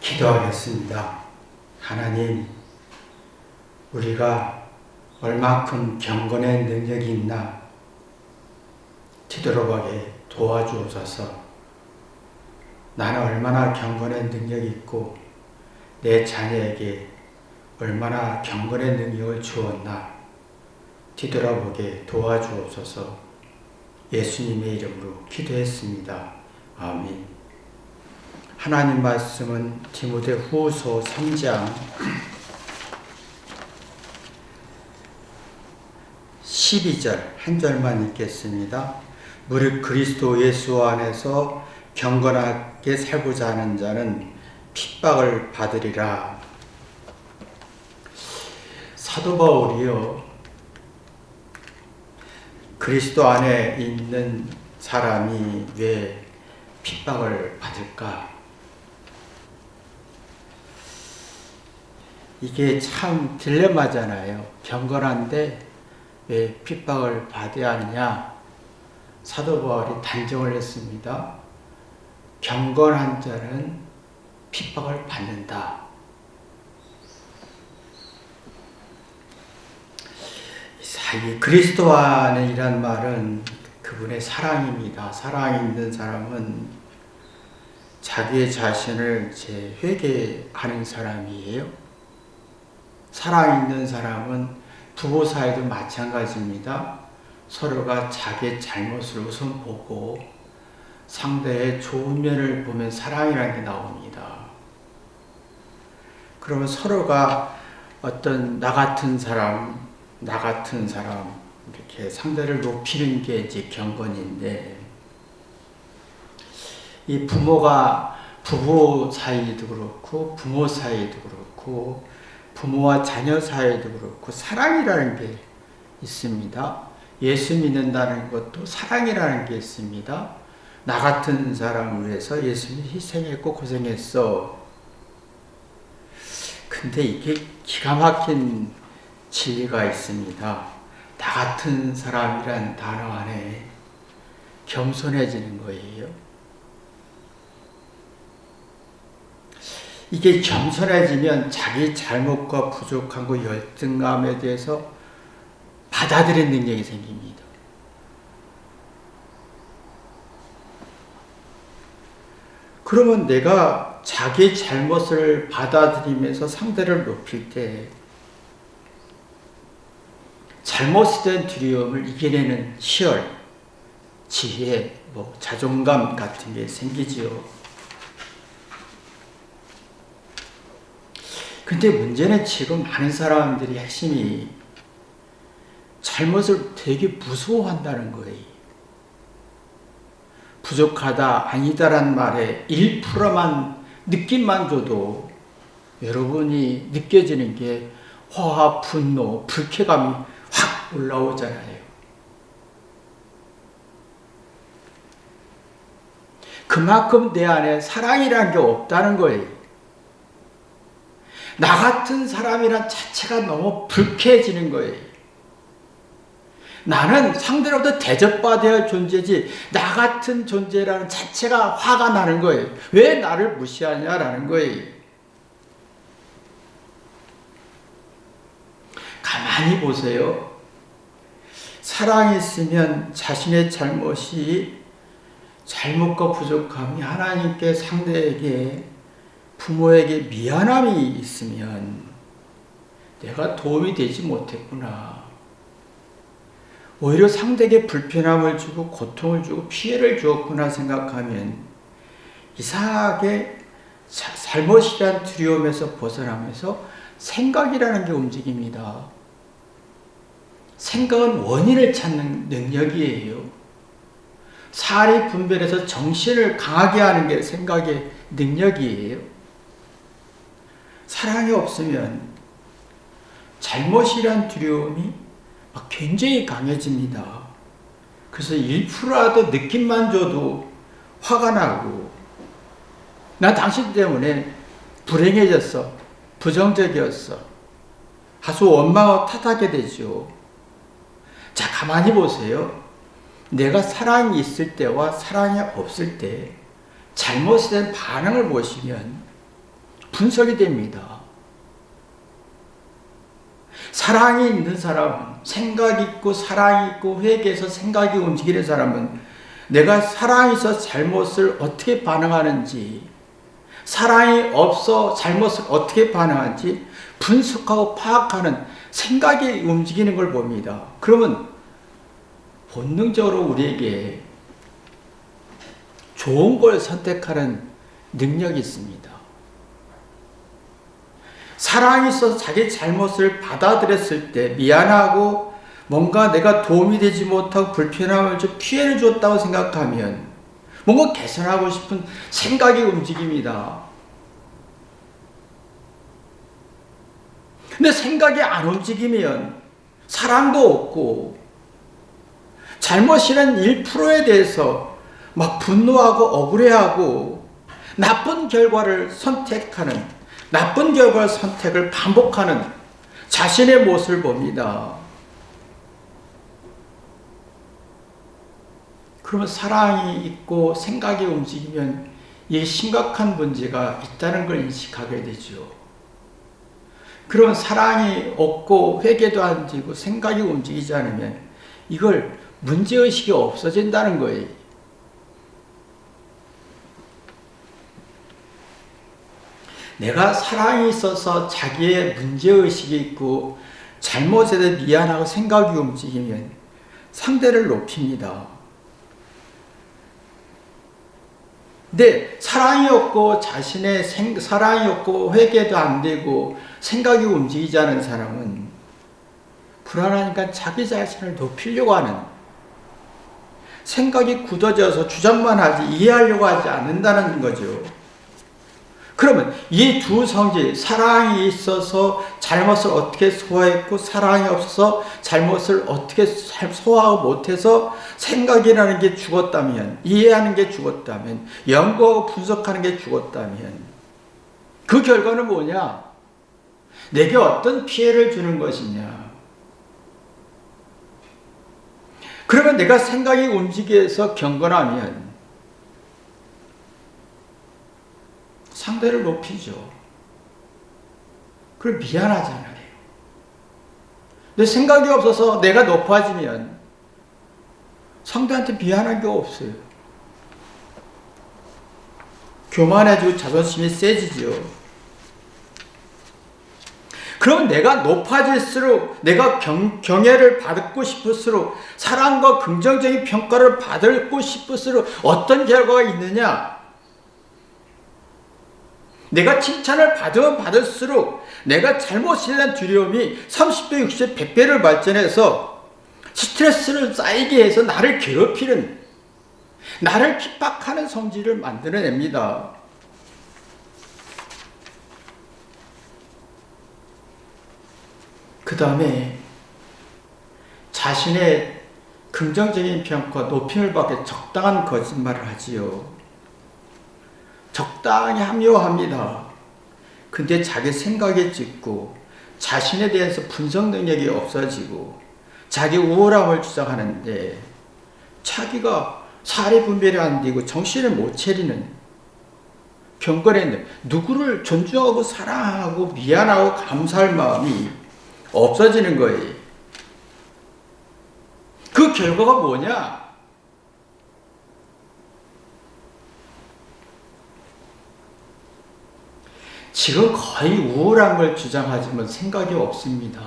기도하겠습니다. 하나님, 우리가 얼마큼 경건의 능력이 있나 뒤돌아보게 도와주옵소서. 나는 얼마나 경건의 능력이 있고 내 자녀에게 얼마나 경건의 능력을 주었나 뒤돌아보게 도와주옵소서. 예수님의 이름으로 기도했습니다. 아멘. 하나님 말씀은 디모데후서 3장 12절 한 절만 읽겠습니다. 무릇 그리스도 예수 안에서 경건하게 살고자 하는 자는 핍박을 받으리라. 사도 바울이요, 그리스도 안에 있는 사람이 왜 핍박을 받을까? 이게 참 딜레마잖아요. 경건한데 왜 핍박을 받아야 하느냐? 사도 바울이 단정을 했습니다. 경건한 자는 핍박을 받는다. 이 그리스도 안에 이란 말은 그분의 사랑입니다. 사랑이 있는 사람은 자기의 자신을 회개하는 사람이에요. 사랑 있는 사람은 부부 사이도 마찬가지입니다. 서로가 자기의 잘못을 우선 보고 상대의 좋은 면을 보면 사랑이라는 게 나옵니다. 그러면 서로가 어떤 나 같은 사람 이렇게 상대를 높이는 게 이제 경건인데, 이 부모가 부부 사이도 그렇고 부모 사이도 그렇고 부모와 자녀 사이도 그렇고 사랑이라는 게 있습니다. 예수 믿는다는 것도 사랑이라는 게 있습니다. 나 같은 사람을 위해서 예수님이 희생했고 고생했어. 근데 이게 기가 막힌 진리가 있습니다. 나 같은 사람이란 단어 안에 겸손해지는 거예요. 이게 겸손해지면 자기 잘못과 부족한 거 열등감에 대해서 받아들이는 능력이 생깁니다. 그러면 내가 자기 잘못을 받아들이면서 상대를 높일 때 잘못에 대한 두려움을 이겨내는 희열, 지혜, 자존감 같은 게 생기지요. 근데 문제는 지금 많은 사람들이 핵심이 잘못을 되게 무서워한다는 거예요. 부족하다, 아니다라는 말에 1%만 느낌만 줘도 여러분이 느껴지는 게 화와 분노, 불쾌감이 확 올라오잖아요. 그만큼 내 안에 사랑이라는 게 없다는 거예요. 나 같은 사람이란 자체가 너무 불쾌해지는 거예요. 나는 상대로부터 대접받아야 할 존재지, 나 같은 존재라는 자체가 화가 나는 거예요. 왜 나를 무시하냐라는 거예요. 가만히 보세요. 사랑이 있으면 자신의 잘못과 부족함이 하나님께, 상대에게, 부모에게 미안함이 있으면 내가 도움이 되지 못했구나. 오히려 상대에게 불편함을 주고 고통을 주고 피해를 주었구나 생각하면 이상하게 잘못이란 두려움에서 벗어나면서 생각이라는 게 움직입니다. 생각은 원인을 찾는 능력이에요. 사리 분별해서 정신을 강하게 하는 게 생각의 능력이에요. 사랑이 없으면 잘못이란 두려움이 굉장히 강해집니다. 그래서 1%라도 느낌만 줘도 화가 나고, 나 당신 때문에 불행해졌어, 부정적이었어, 하수 원망하고 탓하게 되죠. 자, 가만히 보세요. 내가 사랑이 있을 때와 사랑이 없을 때 잘못에 대한 반응을 보시면 분석이 됩니다. 사랑이 있는 사람은, 생각이 있고 사랑이 있고 회개해서 생각이 움직이는 사람은 내가 사랑이 있어 잘못을 어떻게 반응하는지, 사랑이 없어 잘못을 어떻게 반응하는지 분석하고 파악하는 생각이 움직이는 걸 봅니다. 그러면 본능적으로 우리에게 좋은 걸 선택하는 능력이 있습니다. 사랑이 있어서 자기 잘못을 받아들였을 때 미안하고 뭔가 내가 도움이 되지 못하고 불편함을 좀 피해를 줬다고 생각하면 뭔가 개선하고 싶은 생각이 움직입니다. 근데 생각이 안 움직이면 사랑도 없고 잘못이란 1%에 대해서 막 분노하고 억울해하고 나쁜 결과를 선택하는, 나쁜 결과의 선택을 반복하는 자신의 모습을 봅니다. 그러면 사랑이 있고 생각이 움직이면 이 심각한 문제가 있다는 걸 인식하게 되죠. 그러면 사랑이 없고 회개도 안 되고 생각이 움직이지 않으면 이걸 문제의식이 없어진다는 거예요. 내가 사랑이 있어서 자기의 문제의식이 있고 잘못에 대해 미안하고 생각이 움직이면 상대를 높입니다. 근데 사랑이 없고 사랑이 없고 회개도 안 되고 생각이 움직이지 않은 사람은 불안하니까 자기 자신을 높이려고 하는, 생각이 굳어져서 주장만 하지 이해하려고 하지 않는다는 거죠. 그러면 이 두 성질, 사랑이 있어서 잘못을 어떻게 소화했고 사랑이 없어서 잘못을 어떻게 소화하고 못해서 생각이라는 게 죽었다면, 이해하는 게 죽었다면, 연구하고 분석하는 게 죽었다면 그 결과는 뭐냐? 내게 어떤 피해를 주는 것이냐? 그러면 내가 생각이 움직여서 경건하면 상대를 높이죠. 그럼 미안하잖아요. 내 생각이 없어서 내가 높아지면 상대한테 미안한 게 없어요. 교만해지고 자존심이 세지죠. 그럼 내가 높아질수록, 내가 경애를 받고 싶을수록, 사랑과 긍정적인 평가를 받고 싶을수록 어떤 결과가 있느냐? 내가 칭찬을 받으면 받을수록 내가 잘못에 대한 두려움이 30배, 60배, 100배를 발전해서 스트레스를 쌓이게 해서 나를 괴롭히는, 나를 핍박하는 성질을 만들어냅니다. 그 다음에 자신의 긍정적인 평가, 높임을 받게 적당한 거짓말을 하지요. 적당히 합리화합니다. 근데 자기 생각에 찌고 자신에 대해서 분석 능력이 없어지고 자기 우월함을 주장하는데 자기가 사리 분별이 안 되고 정신을 못 차리는, 경건했는데 누구를 존중하고 사랑하고 미안하고 감사할 마음이 없어지는 거예요. 그 결과가 뭐냐? 지금 거의 우월한 걸 주장하지만 생각이 없습니다.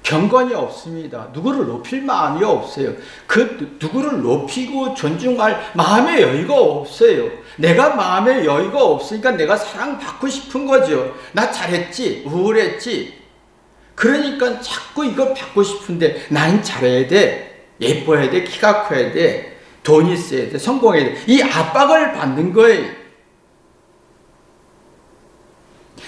경건이 없습니다. 누구를 높일 마음이 없어요. 그 누구를 높이고 존중할 마음의 여유가 없어요. 내가 마음의 여유가 없으니까 내가 사랑받고 싶은 거죠. 나 잘했지, 우월했지. 그러니까 자꾸 이걸 받고 싶은데 나는 잘해야 돼, 예뻐야 돼, 키가 커야 돼, 돈이 있어야 돼, 성공해야 돼. 이 압박을 받는 거예요.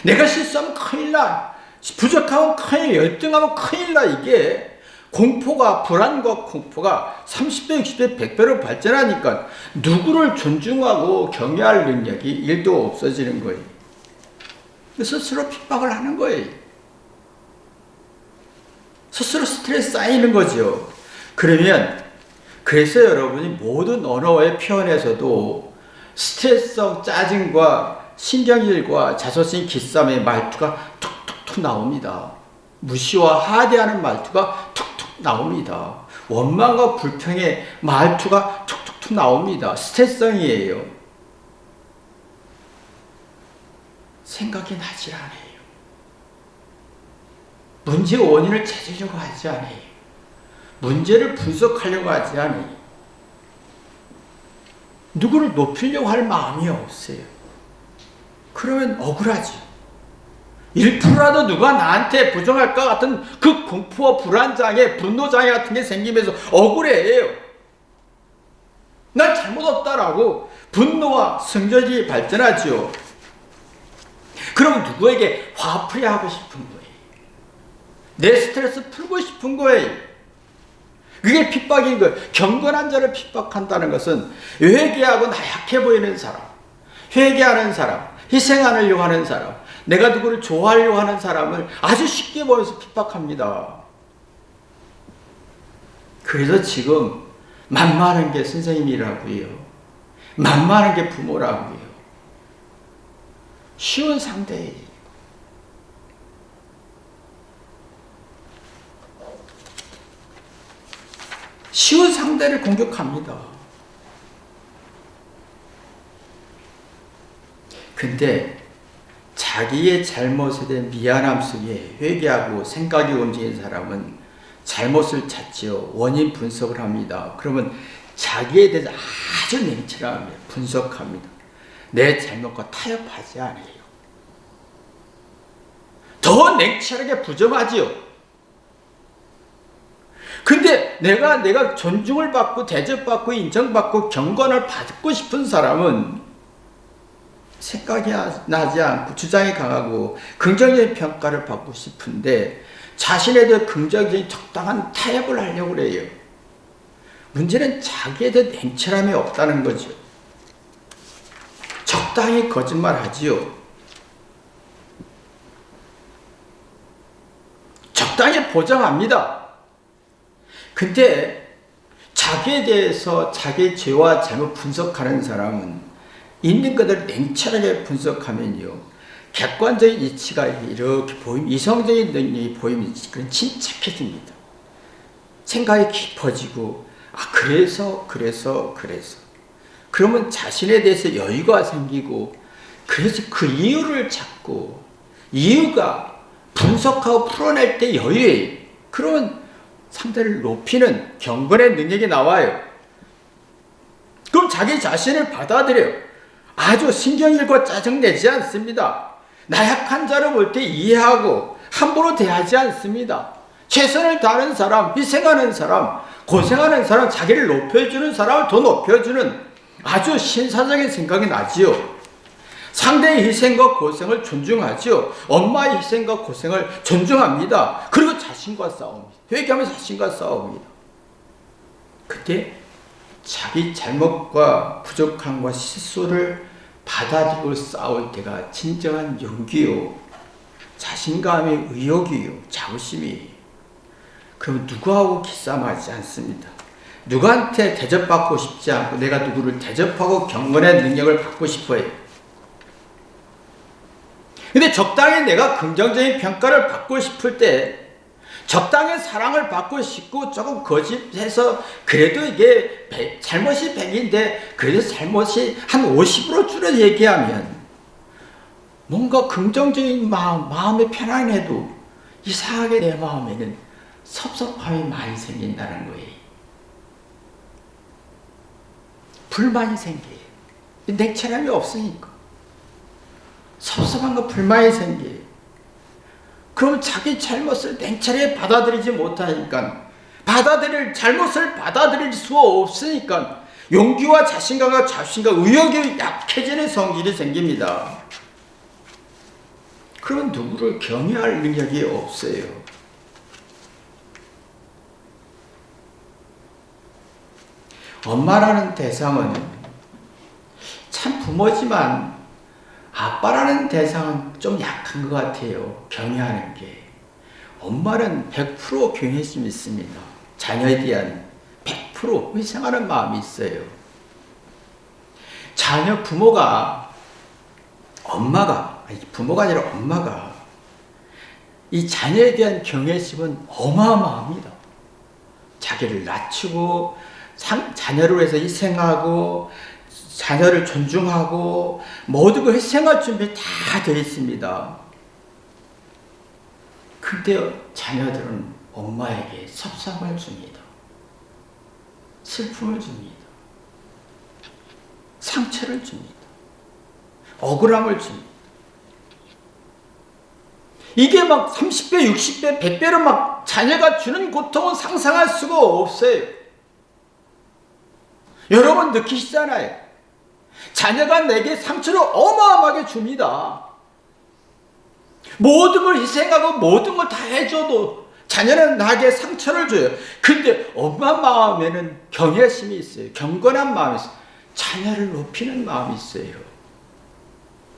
내가 실수하면 큰일 나. 부족하면 큰일, 열등하면 큰일 나. 이게 공포가, 불안과 공포가 30배, 60배, 100배로 발전하니까 누구를 존중하고 경외할 능력이 1도 없어지는 거예요. 스스로 핍박을 하는 거예요. 스스로 스트레스 쌓이는 거죠. 그러면 그래서 여러분이 모든 언어의 표현에서도 스트레스성 짜증과 신경질과 자존심 기싸움의 말투가 툭툭툭 나옵니다. 무시와 하대하는 말투가 툭툭 나옵니다. 원망과 불평의 말투가 툭툭툭 나옵니다. 스트레스성이에요. 생각이 나질 않아요. 문제의 원인을 찾으려고 하지 않아요. 문제를 분석하려고 하지 않아요. 누구를 높이려고 할 마음이 없어요. 그러면 억울하죠. 1%라도 누가 나한테 부정할 것 같은 그 공포와 불안장애, 분노장애 같은 게 생기면서 억울해요. 난 잘못 없다라고 분노와 성적이 발전하죠. 그럼 누구에게 화풀이 하고 싶은 거예요. 내 스트레스 풀고 싶은 거예요. 그게 핍박인 거예요. 경건한 자를 핍박한다는 것은 회개하고 나약해 보이는 사람, 회개하는 사람, 희생하려고 하는 사람, 내가 누구를 좋아하려고 하는 사람을 아주 쉽게 보여서 핍박합니다. 그래서 지금 만만한 게 선생님이라고요. 만만한 게 부모라고요. 쉬운 상대예요. 쉬운 상대를 공격합니다. 근데 자기의 잘못에 대한 미안함 속에 회개하고 생각이 움직이는 사람은 잘못을 찾지요. 원인 분석을 합니다. 그러면 자기에 대해서 아주 냉철하게 분석합니다. 내 잘못과 타협하지 않아요. 더 냉철하게 부정하지요. 근데 내가 존중을 받고 대접받고 인정받고 경건을 받고 싶은 사람은 생각이 나지 않고 주장이 강하고 긍정적인 평가를 받고 싶은데 자신에 대해 긍정적인 적당한 타협을 하려고 그래요. 문제는 자기에 대해 냉철함이 없다는 거죠. 적당히 거짓말하지요. 적당히 보장합니다. 근데 자기에 대해서 자기의 죄와 잘못 분석하는 사람은 있는 것을 냉철하게 분석하면요. 객관적인 이치가 이렇게 보이면 이성적인 능력이 보이면 그건 침착해집니다. 생각이 깊어지고 그래서 그러면 자신에 대해서 여유가 생기고 그래서 그 이유를 찾고 이유가 분석하고 풀어낼 때 여유예요. 그러면 상대를 높이는 경건의 능력이 나와요. 그럼 자기 자신을 받아들여요. 아주 신경일고 짜증내지 않습니다. 나약한 자를 볼 때 이해하고 함부로 대하지 않습니다. 최선을 다하는 사람, 희생하는 사람, 고생하는 사람, 자기를 높여주는 사람을 더 높여주는 아주 신사적인 생각이 나지요. 상대의 희생과 고생을 존중하지요. 엄마의 희생과 고생을 존중합니다. 그리고 자신과 싸웁니다. 회개하면서 자신과 싸웁니다. 그때 자기 잘못과 부족함과 실수를 받아들이고 싸울 때가 진정한 용기요, 자신감의 의욕이요, 자부심이에요. 그럼 누구하고 기싸움하지 않습니다. 누구한테 대접받고 싶지 않고 내가 누구를 대접하고 경건의 능력을 받고 싶어요. 근데 적당히 내가 긍정적인 평가를 받고 싶을 때 적당히 사랑을 받고 싶고 조금 거짓해서 그래도 이게 잘못이 100인데 그래도 잘못이 한 50으로 줄여 얘기하면 뭔가 긍정적인 마음이 편안해도 이상하게 내 마음에는 섭섭함이 많이 생긴다는 거예요. 불만이 생겨요. 냉철함이 없으니까. 섭섭한 거 불만이 생겨요. 그럼 자기 잘못을 냉철하게 받아들이지 못하니까 잘못을 받아들일 수가 없으니까 용기와 자신감과 자신감, 의욕이 약해지는 성질이 생깁니다. 그럼 누구를 경외할 능력이 없어요. 엄마라는 대상은 참 부모지만 아빠라는 대상은 좀 약한 것 같아요. 경외하는 게. 엄마는 100% 경외심이 있습니다. 자녀에 대한 100% 희생하는 마음이 있어요. 부모가 부모가 아니라 엄마가 이 자녀에 대한 경외심은 어마어마합니다. 자기를 낮추고 자녀를 위해서 희생하고 자녀를 존중하고 모든 걸 희생할 준비 다 되어 있습니다. 근데 자녀들은 엄마에게 섭섭함을 줍니다. 슬픔을 줍니다. 상처를 줍니다. 억울함을 줍니다. 이게 막 30배, 60배, 100배로 막 자녀가 주는 고통은 상상할 수가 없어요. 여러분 느끼시잖아요. 자녀가 내게 상처를 어마어마하게 줍니다. 모든 걸 희생하고 모든 걸 다 해줘도 자녀는 나에게 상처를 줘요. 근데 엄마 마음에는 경외심이 있어요. 경건한 마음이 있어요. 자녀를 높이는 마음이 있어요.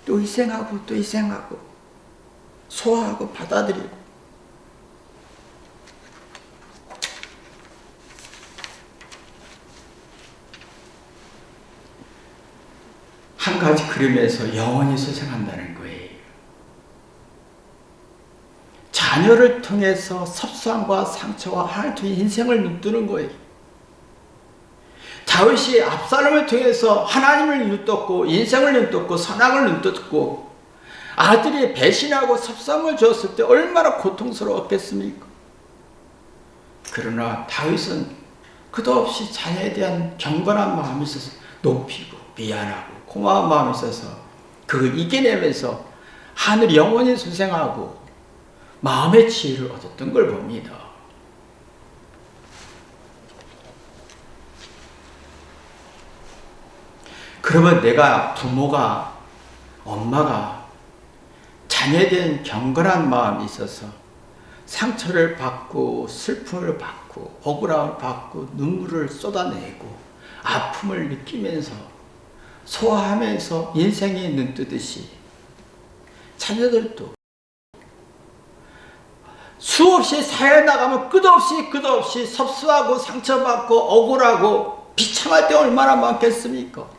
또 희생하고 또 희생하고 소화하고 받아들이고. 한 가지 그림에서 영원히 소생한다는 거예요. 자녀를 통해서 섭상과 상처와 하나님 통해 인생을 눈뜨는 거예요. 다윗이 압살롬을 통해서 하나님을 눈떴고 인생을 눈떴고 선악을 눈떴고 아들이 배신하고 섭상을 주었을 때 얼마나 고통스러웠겠습니까? 그러나 다윗은 끝없이 자녀에 대한 경건한 마음이 있어서 높이고 미안하고 고마운 마음이 있어서 그걸 이겨내면서 하늘 영원히 소생하고 마음의 지혜를 얻었던 걸 봅니다. 그러면 내가 부모가 엄마가 자녀에 대한 경건한 마음이 있어서 상처를 받고 슬픔을 받고 억울함을 받고 눈물을 쏟아내고 아픔을 느끼면서 소화하면서 인생이 눈뜨듯이 자녀들도 수없이 사회에 나가면 끝없이 섭수하고 상처받고 억울하고 비참할 때 얼마나 많겠습니까?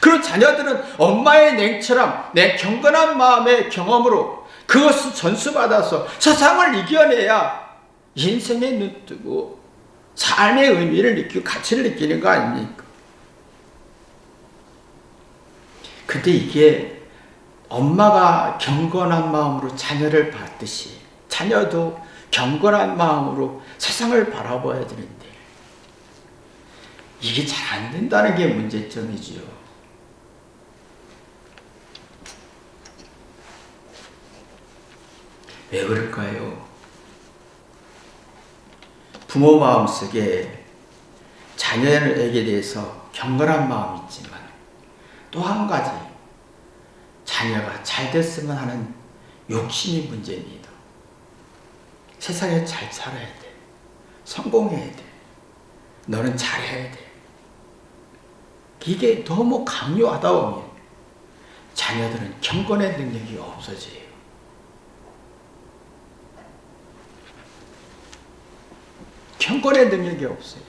그런 자녀들은 엄마의 냉철함, 내 경건한 마음의 경험으로 그것을 전수받아서 세상을 이겨내야 인생에 눈뜨고 삶의 의미를 느끼고 가치를 느끼는 거 아닙니까? 근데 이게 엄마가 경건한 마음으로 자녀를 받듯이 자녀도 경건한 마음으로 세상을 바라봐야 되는데 이게 잘 안 된다는 게 문제점이지요. 왜 그럴까요? 부모 마음속에 자녀에게 대해서 경건한 마음이 있지만 또 한 가지 자녀가 잘 됐으면 하는 욕심이 문제입니다. 세상에 잘 살아야 돼. 성공해야 돼. 너는 잘해야 돼. 이게 너무 강요하다 보면 자녀들은 경건의 능력이 없어져요. 경건의 능력이 없어요.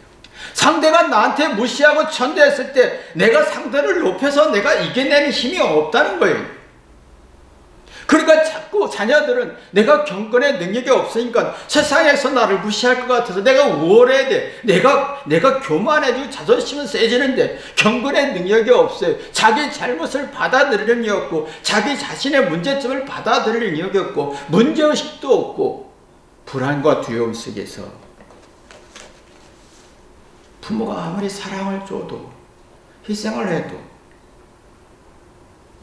상대가 나한테 무시하고 천대했을 때 내가 상대를 높여서 내가 이겨내는 힘이 없다는 거예요. 그러니까 자꾸 자녀들은 내가 경건의 능력이 없으니까 세상에서 나를 무시할 것 같아서 내가 우월해야 돼. 내가 교만해지고 자존심은 세지는데 경건의 능력이 없어요. 자기 잘못을 받아들이는 능력이 없고 자기 자신의 문제점을 받아들이는 능력이 없고 문제의식도 없고 불안과 두려움 속에서 부모가 아무리 사랑을 줘도 희생을 해도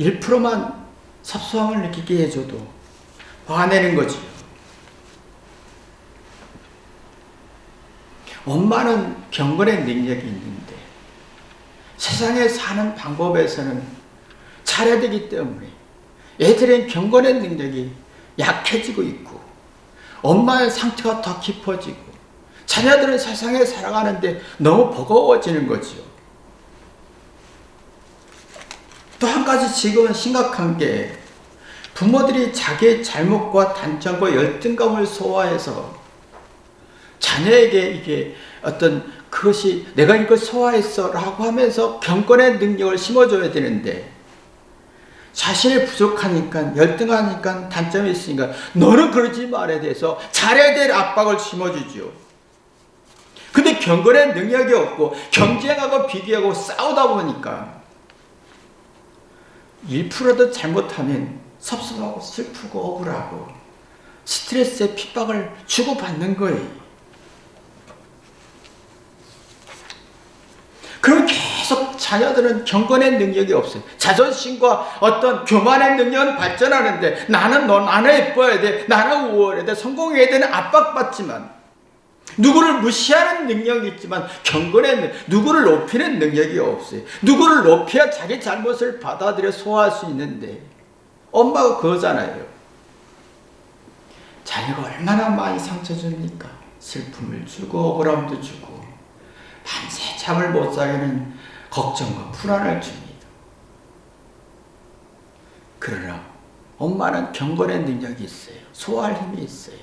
1%만 섭소함을 느끼게 해줘도 화내는 거지요. 엄마는 경건의 능력이 있는데 세상에 사는 방법에서는 잘해야 되기 때문에 애들은 경건의 능력이 약해지고 있고 엄마의 상처가 더 깊어지고 자녀들은 세상에 살아가는데 너무 버거워지는 거지요. 또 한 가지 지금은 심각한 게 부모들이 자기의 잘못과 단점과 열등감을 소화해서 자녀에게 이게 어떤 그것이 내가 이걸 소화했어 라고 하면서 경건의 능력을 심어줘야 되는데 자신이 부족하니까, 열등하니까, 단점이 있으니까 너는 그러지 말아야 돼서 잘해야 될 압박을 심어주죠. 근데 경건의 능력이 없고 경쟁하고 비교하고 싸우다 보니까 1%도 잘못하면 섭섭하고 슬프고 억울하고 스트레스에 핍박을 주고받는 거예요. 그럼 계속 자녀들은 경건의 능력이 없어요. 자존심과 어떤 교만의 능력은 발전하는데 나는 예뻐야 돼, 나는 우월해야 돼, 성공해야 되는 압박받지만, 누구를 무시하는 능력이 있지만 경건의 누구를 높이는 능력이 없어요. 누구를 높여야 자기 잘못을 받아들여 소화할 수 있는데 엄마가 그거잖아요. 자녀가 얼마나 많이 상처 줍니까? 슬픔을 주고 억울함도 주고 밤새 잠을 못 자게 하는 걱정과 불안을 줍니다. 그러나 엄마는 경건의 능력이 있어요. 소화할 힘이 있어요.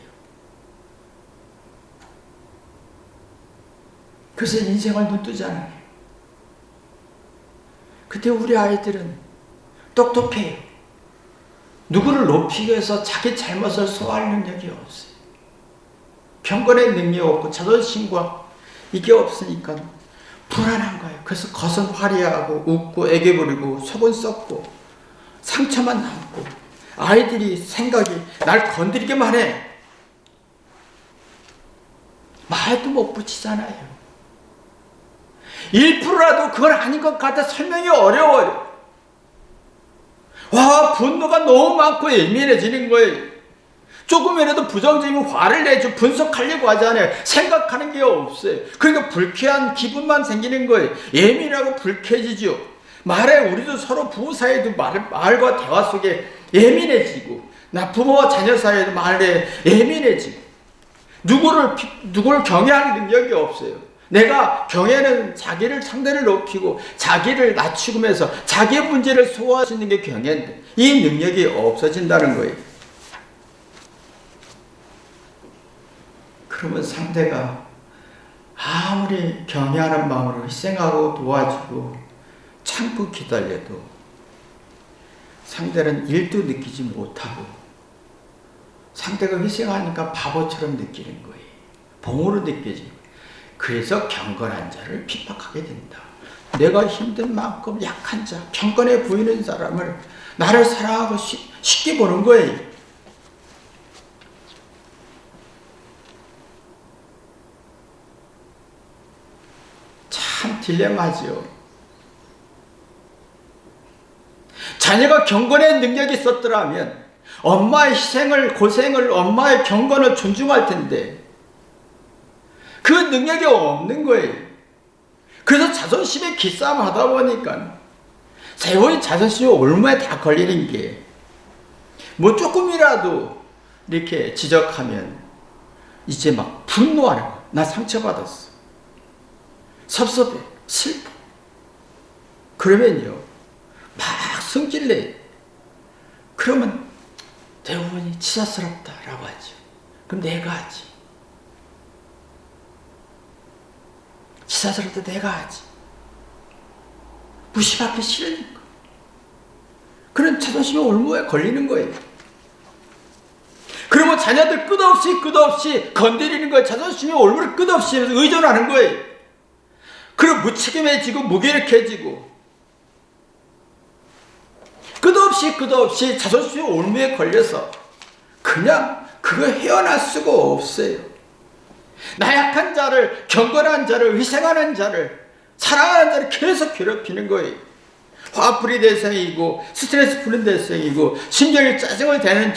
그래서 인생을 눈뜨잖아요. 그때 우리 아이들은 똑똑해요. 누구를 높이기 위해서 자기 잘못을 소화할 능력이 없어요. 경건의 능력이 없고 자존심과 이게 없으니까 불안한 거예요. 그래서 겉은 화려하고 웃고 애교 부리고 속은 썩고 상처만 남고, 아이들이 생각이 날 건드리기만 해. 말도 못 붙이잖아요. 1%라도 그건 아닌 것 같아 설명이 어려워요. 와, 분노가 너무 많고 예민해지는 거예요. 조금이라도 부정적인 화를 내죠. 분석하려고 하잖아요. 생각하는 게 없어요. 그러니까 불쾌한 기분만 생기는 거예요. 예민하고 불쾌해지죠. 말에 우리도 서로 부부 사이도 말과 대화 속에 예민해지고, 부모와 자녀 사이에도 말에 예민해지고, 누구를 경외할 능력이 없어요. 내가 경외는 자기를 상대를 높이고 자기를 낮추면서 자기의 문제를 소화할 수 있는 게 경외인데 이 능력이 없어진다는 거예요. 그러면 상대가 아무리 경외하는 마음으로 희생하고 도와주고 참고 기다려도 상대는 일도 느끼지 못하고 상대가 희생하니까 바보처럼 느끼는 거예요. 봉으로 느껴지고. 그래서 경건한 자를 핍박하게 된다. 내가 힘든 만큼 약한 자, 경건해 보이는 사람을 나를 사랑하고 쉽게 보는 거예요. 참 딜레마죠. 자녀가 경건의 능력이 있었더라면 엄마의 희생을, 고생을, 엄마의 경건을 존중할 텐데 그 능력이 없는 거예요. 그래서 자존심에 기싸움 하다 보니까 세월이 자존심이 올무에 다 걸리는 게, 뭐 조금이라도 이렇게 지적하면 이제 막 분노하는 거야. 나 상처받았어. 섭섭해. 슬퍼. 그러면요, 막 성질내. 그러면 대부분이 치사스럽다라고 하죠. 그럼 내가 하지. 치사스럽다 내가 하지. 무시받기 싫으니까. 그런 자존심이 올무에 걸리는 거예요. 그러면 자녀들 끝없이 건드리는 거예요. 자존심이 올무를 끝없이 의존하는 거예요. 그리고 무책임해지고 무기력해지고 끝없이 자존심이 올무에 걸려서 그냥 그거 헤어날 수가 없어요. 나약한 자를, 경건한 자를, 희생하는 자를, 사랑하는 자를 계속 괴롭히는 거예요. 화풀이 대상이고 스트레스 푸는 대상이고 신경이 짜증을 내는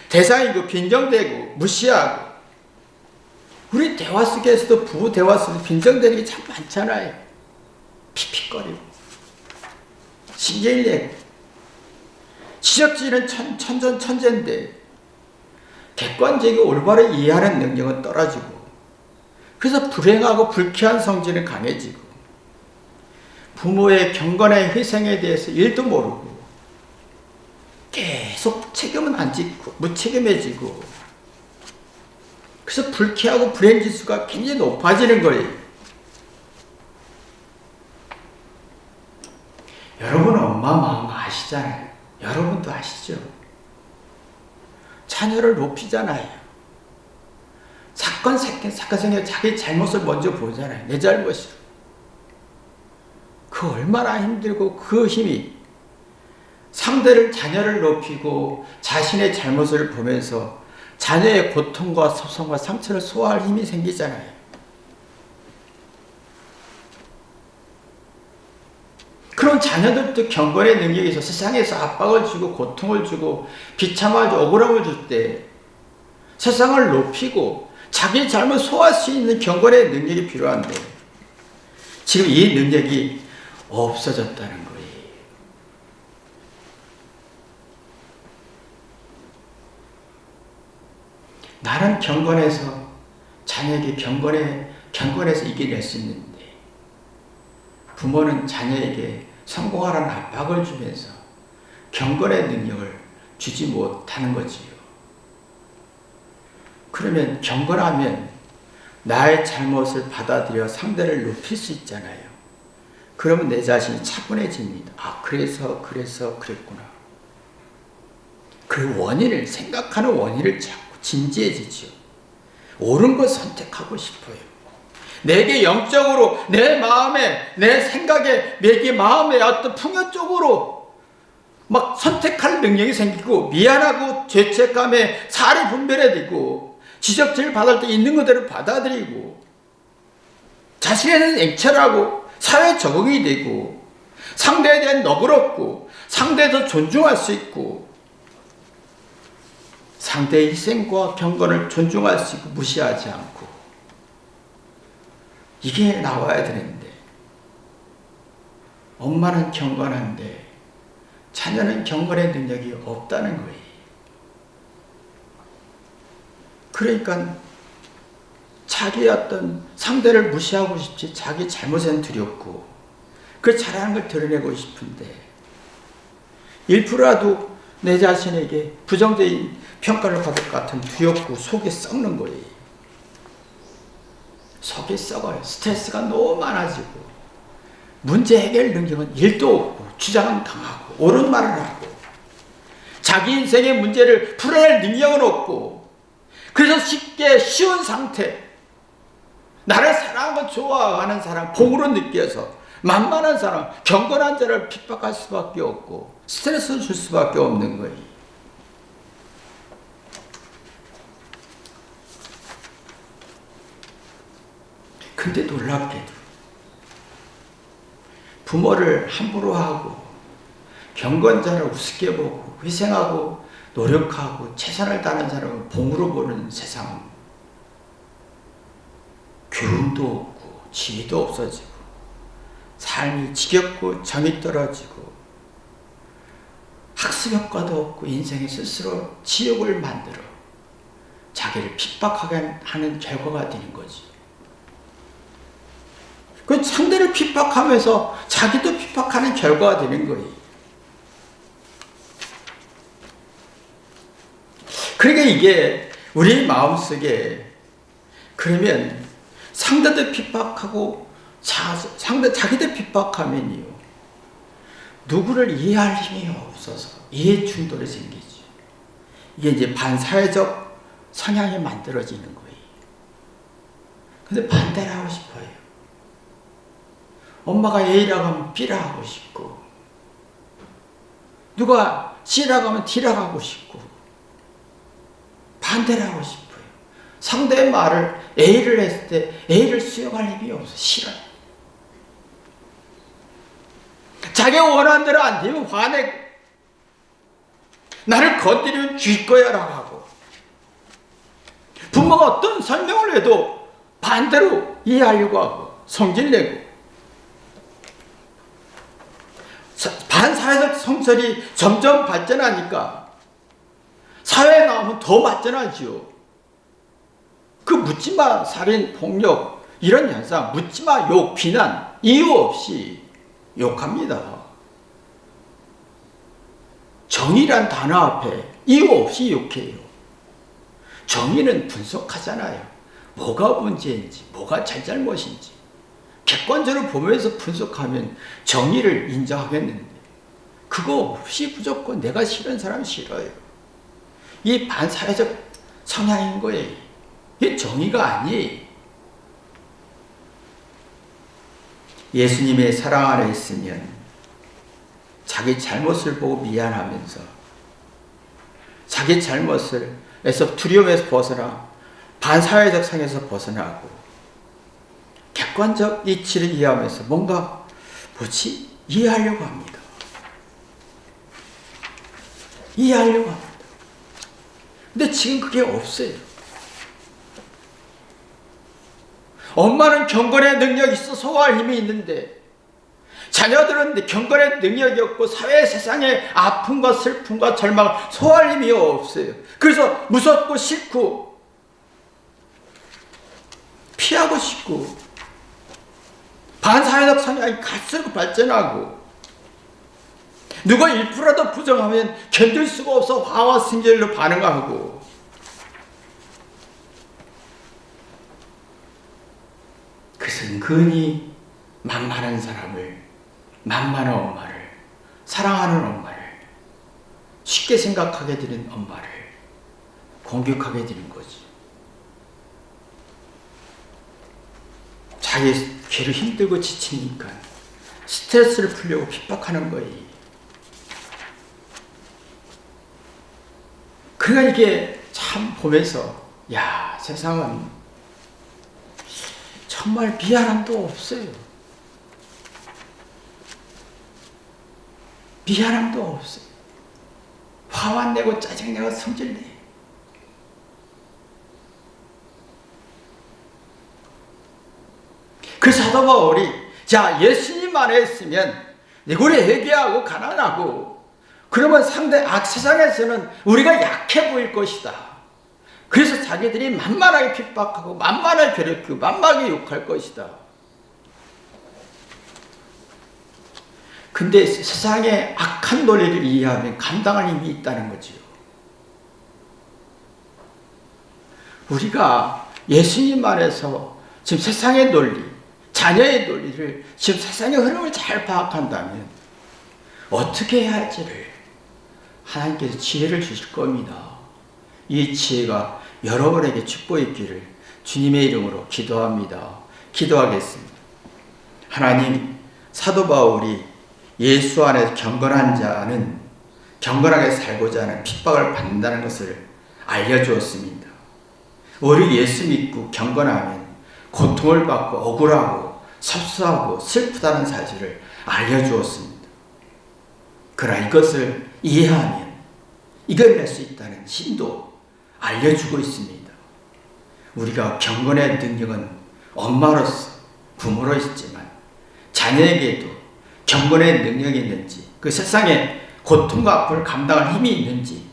대상이고 빈정대고 무시하고. 우리 대화 속에서도, 부부 대화 속에서 빈정대는 게 참 많잖아요. 픽픽거리고 신경을 내고. 지적질은 천재인데 객관적이고 올바로 이해하는 능력은 떨어지고, 그래서 불행하고 불쾌한 성질은 강해지고, 부모의 경건의 희생에 대해서 일도 모르고 계속 책임은 안 짓고 무책임해지고, 그래서 불쾌하고 불행지수가 굉장히 높아지는 거예요. 여러분 엄마 마음 아시잖아요. 여러분도 아시죠? 자녀를 높이잖아요. 사건 생겨 자기 잘못을 먼저 보잖아요. 내 잘못이로. 그 얼마나 힘들고 그 힘이 자녀를 높이고 자신의 잘못을 보면서 자녀의 고통과 소송과 상처를 소화할 힘이 생기잖아요. 그런 자녀들도 경건의 능력이 있어 세상에서 압박을 주고 고통을 주고 비참하고 억울함을 줄 때 세상을 높이고 자기 잘못 소화할 수 있는 경건의 능력이 필요한데 지금 이 능력이 없어졌다는 거예요. 나는 경건해서 자녀에게 경건해서 이겨낼 수 있는데 부모는 자녀에게 성공하라는 압박을 주면서 경건의 능력을 주지 못하는 거지요. 그러면 경건하면 나의 잘못을 받아들여 상대를 높일 수 있잖아요. 그러면 내 자신이 차분해집니다. 아, 그래서 그랬구나. 그 원인을 생각하는 원인을 찾고 진지해지죠. 옳은 걸 선택하고 싶어요. 내게 영적으로 내 마음에 내 생각에 내 마음에 어떤 풍요적으로 막 선택할 능력이 생기고 미안하고 죄책감에 살이 분별해지고 지적질 받을 때 있는 그대로 받아들이고 자신에는 냉철하고 사회에 적응이 되고 상대에 대한 너그럽고 상대에 더 존중할 수 있고 상대의 희생과 경건을 존중할 수 있고 무시하지 않고 이게 나와야 되는데 엄마는 경건한데 자녀는 경건의 능력이 없다는 거예요. 그러니까 자기의 어떤 상대를 무시하고 싶지 자기 잘못은 두렵고 그 잘하는 걸 드러내고 싶은데 1%라도 내 자신에게 부정적인 평가를 받을 것 같은 두렵고 속이 썩는 거예요. 속이 썩어요. 스트레스가 너무 많아지고 문제 해결 능력은 1도 없고 주장은 강하고 옳은 말을 하고 자기 인생의 문제를 풀어낼 능력은 없고 그래서 쉬운 상태 나를 사랑하고 좋아하는 사람 복으로 느껴서 만만한 사람 경건한 자를 핍박할 수밖에 없고 스트레스를 줄 수밖에 없는 거예요. 근데 놀랍게도 부모를 함부로 하고 경건자를 우습게 보고 희생하고 노력하고 최선을 다하는 사람을 봉으로 보는 세상은 교훈도 없고 지위도 없어지고 삶이 지겹고 정이 떨어지고 학습 효과도 없고 인생에 스스로 지옥을 만들어 자기를 핍박하게 하는 결과가 되는 거지. 그 상대를 핍박하면서 자기도 핍박하는 결과가 되는 거예요. 그러니까 이게 우리 마음속에 그러면 상대도 핍박하고 자기도 핍박하면요 누구를 이해할 힘이 없어서 이해 충돌이 생기죠. 이게 이제 반사회적 성향이 만들어지는 거예요. 근데 반대를 하고 싶어요. 엄마가 A라고 하면 B라 하고 싶고 누가 C라고 하면 D라고 하고 싶고 반대를 하고 싶어요. 상대의 말을 A를 했을 때 A를 수용할 힘이 없어. 싫어요. 자기가 원하는 대로 안 되면 화내고 나를 건드리면 줄 거야 라고 하고 부모가 어떤 설명을 해도 반대로 이해하려고 하고 성질내고 반사회적 성찰이 점점 발전하니까 사회에 나오면 더 발전하지요. 그 묻지마 살인, 폭력 이런 현상 묻지마 욕, 비난 이유 없이 욕합니다. 정의란 단어 앞에 이유 없이 욕해요. 정의는 분석하잖아요. 뭐가 문제인지 뭐가 잘잘못인지 객관적으로 보면서 분석하면 정의를 인정하겠는데 그거 없이 무조건 내가 싫은 사람 싫어요. 이 반사회적 성향인 거예요. 이게 정의가 아니에요. 예수님의 사랑 안에 있으면 자기 잘못을 보고 미안하면서 자기 잘못에서 두려움에서 벗어나 반사회적 상에서 벗어나고 객관적 이치를 이해하면서 뭔가 이해하려고 합니다. 이해하려고 합니다. 근데 지금 그게 없어요. 엄마는 경건의 능력이 있어 소화할 힘이 있는데 자녀들은 경건의 능력이 없고 사회 세상의 아픔과 슬픔과 절망을 소화할 힘이 없어요. 그래서 무섭고 싫고 피하고 싶고 반사회적 성향이 갈수록 발전하고 누가 1%라도 부정하면 견딜 수가 없어 화와 승질로 반응하고 그래서 은근히 만만한 사람을 만만한 엄마를 사랑하는 엄마를 쉽게 생각하게 되는 엄마를 공격하게 되는 거지. 자기 괴로 힘들고 지치니까 스트레스를 풀려고 핍박하는 거예요. 그러니까 이게 참 보면서 야, 세상은 정말 미안함도 없어요. 미안함도 없어요. 화만 내고 짜증내고 성질내. 그 사도 바울이 자 예수님 안에 있으면 우리 회개하고 가난하고 그러면 상대 세상에서는 우리가 약해 보일 것이다. 그래서 자기들이 만만하게 핍박하고 만만하게 괴롭히고 만만하게 욕할 것이다. 근데 세상의 악한 논리를 이해하면 감당할 힘이 있다는 거지요. 우리가 예수님 안에서 지금 세상의 논리, 자녀의 논리를 지금 세상의 흐름을 잘 파악한다면 어떻게 해야 할지를 하나님께서 지혜를 주실 겁니다. 이 지혜가 여러분에게 축복이 있기를 주님의 이름으로 기도합니다. 기도하겠습니다. 하나님, 사도 바울이 예수 안에서 경건한 자는 경건하게 살고자 하는 핍박을 받는다는 것을 알려주었습니다. 우리 예수 믿고 경건하면 고통을 받고 억울하고 섭섭하고 슬프다는 사실을 알려주었습니다. 그러나 이것을 이해하면 이겨낼 수 있다는 힘도 알려주고 있습니다. 우리가 경건의 능력은 엄마로서 부모로 있지만 자녀에게도 경건의 능력이 있는지 그 세상의 고통과 아픔을 감당할 힘이 있는지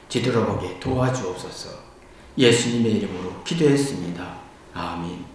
뒤돌아보게 도와주옵소서. 예수님의 이름으로 기도했습니다. 아멘.